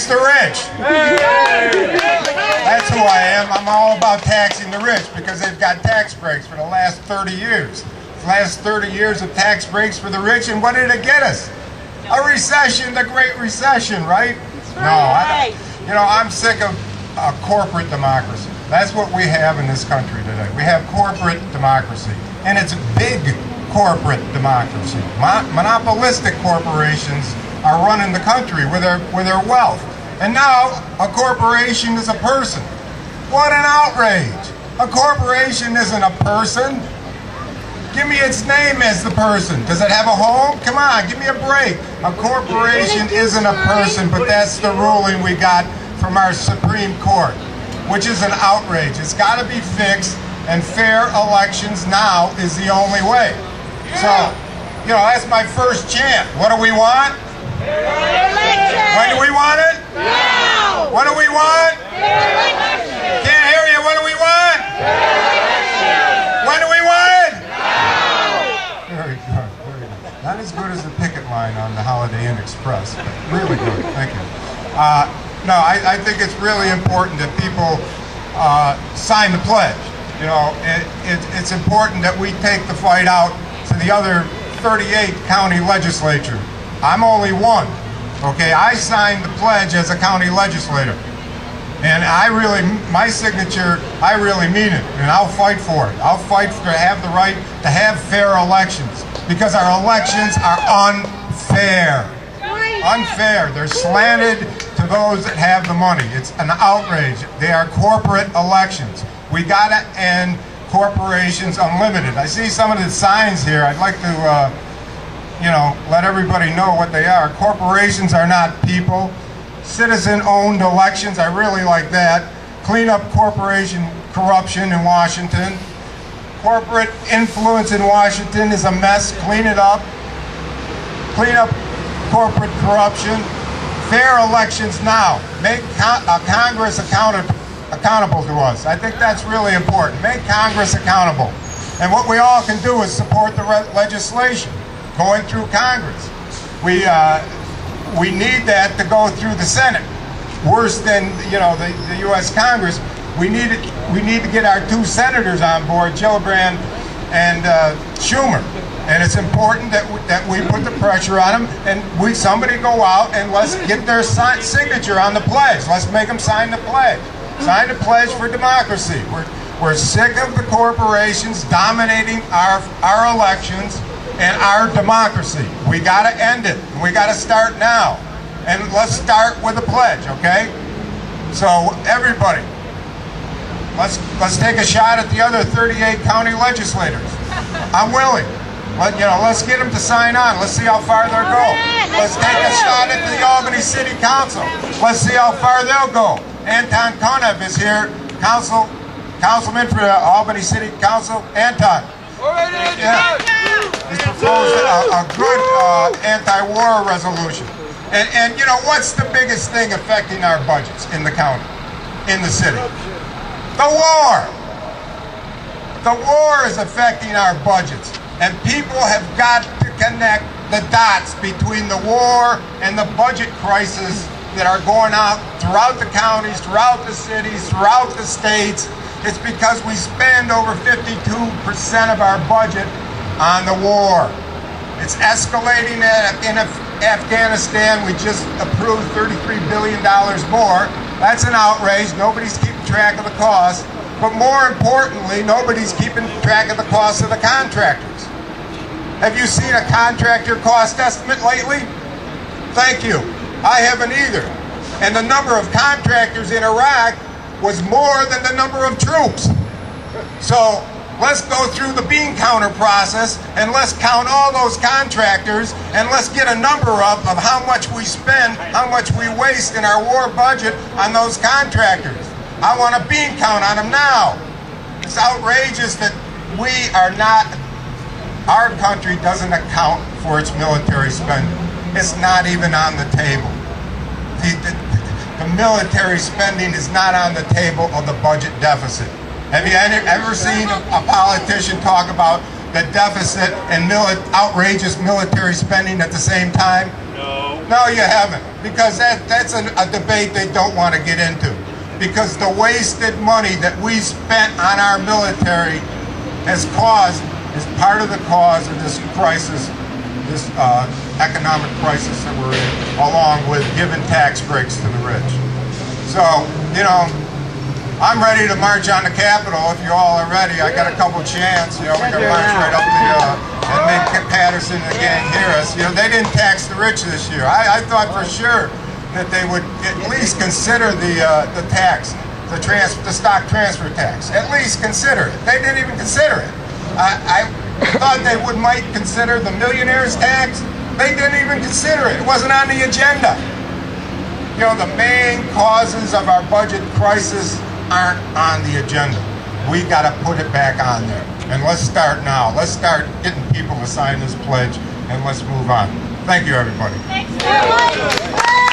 the rich. That's who I am. I'm all about taxing the rich because they've got tax breaks for the last 30 years. The last 30 years of tax breaks for the rich, and what did it get us? A recession, the Great Recession, right? No, I'm sick of corporate democracy. That's what we have in this country today. We have corporate democracy, and it's big corporate democracy. Monopolistic corporations are running the country with their wealth. And now a corporation is a person. What an outrage! A corporation isn't a person. Give me its name as the person. Does it have a home? Come on, give me a break. A corporation isn't a person, but that's the ruling we got from our Supreme Court, which is an outrage. It's got to be fixed, and fair elections now is the only way. So, that's my first chant. What do we want? When do we want it? Now! What do we want? Can't hear you. What do we want? When do we want it? Now! Very good. Very good. Not as good as the picket line on the Holiday Inn Express, but really good. Thank you. No, I think it's really important that people sign the pledge. It's important that we take the fight out to the other 38 county legislature. I'm only one. Okay, I signed the pledge as a county legislator. And my signature, I really mean it. And I'll fight for it. I'll fight to have the right to have fair elections. Because our elections are unfair. Unfair. They're slanted to those that have the money. It's an outrage. They are corporate elections. We got to end corporations unlimited. I see some of the signs here. I'd like to, let everybody know what they are. Corporations are not people. Citizen-owned elections, I really like that. Clean up corporation corruption in Washington. Corporate influence in Washington is a mess. Clean it up. Clean up corporate corruption. Fair elections now. Make Congress accountable to us. I think that's really important. Make Congress accountable. And what we all can do is support the legislation going through Congress. We need that to go through the Senate. Worse than the U.S. Congress. We need to get our two senators on board, Gillibrand and Schumer. And it's important that we put the pressure on them, and somebody go out and let's get their signature on the pledge. Let's make them sign the pledge. Sign the pledge for democracy. We're sick of the corporations dominating our elections and our democracy. We got to end it. We got to start now. And let's start with a pledge, okay? So everybody, let's take a shot at the other 38 county legislators. I'm willing. Let's get them to sign on. Let's see how far they'll go. Let's take a shot at the Albany City Council. Let's see how far they'll go. Anton Konev is here, councilman for the Albany City Council. Anton. Yeah. He's proposed a good anti-war resolution. And what's the biggest thing affecting our budgets in the county, in the city? The war. The war is affecting our budgets. And people have got to connect the dots between the war and the budget crisis that are going on throughout the counties, throughout the cities, throughout the states. It's because we spend over 52% of our budget on the war. It's escalating in Afghanistan. We just approved $33 billion more. That's an outrage. Nobody's keeping track of the cost. But more importantly, nobody's keeping track of the cost of the contractors. Have you seen a contractor cost estimate lately? Thank you. I haven't either. And the number of contractors in Iraq was more than the number of troops. So let's go through the bean counter process and let's count all those contractors and let's get a number of how much we spend, how much we waste in our war budget on those contractors. I want a bean count on them now. It's outrageous that our country doesn't account for its military spending. It's not even on the table. The military spending is not on the table of the budget deficit. Have you ever seen a politician talk about the deficit and outrageous military spending at the same time? No. No, you haven't, because that's a debate they don't want to get into. Because the wasted money that we spent on our military is part of the cause of this crisis, this economic crisis that we're in, along with giving tax breaks to the rich. So, you know, I'm ready to march on the Capitol if you all are ready. I got a couple chants, you know, we can march right up to and make Patterson and the gang hear us. You know, they didn't tax the rich this year. I thought for sure that they would at least consider the tax, the stock transfer tax. At least consider it. They didn't even consider it. I thought they might consider the millionaire's tax. They didn't even consider it. It wasn't on the agenda. You know, the main causes of our budget crisis aren't on the agenda. We got to put it back on there. And let's start now. Let's start getting people to sign this pledge, and let's move on. Thank you, everybody. Thanks, everyone.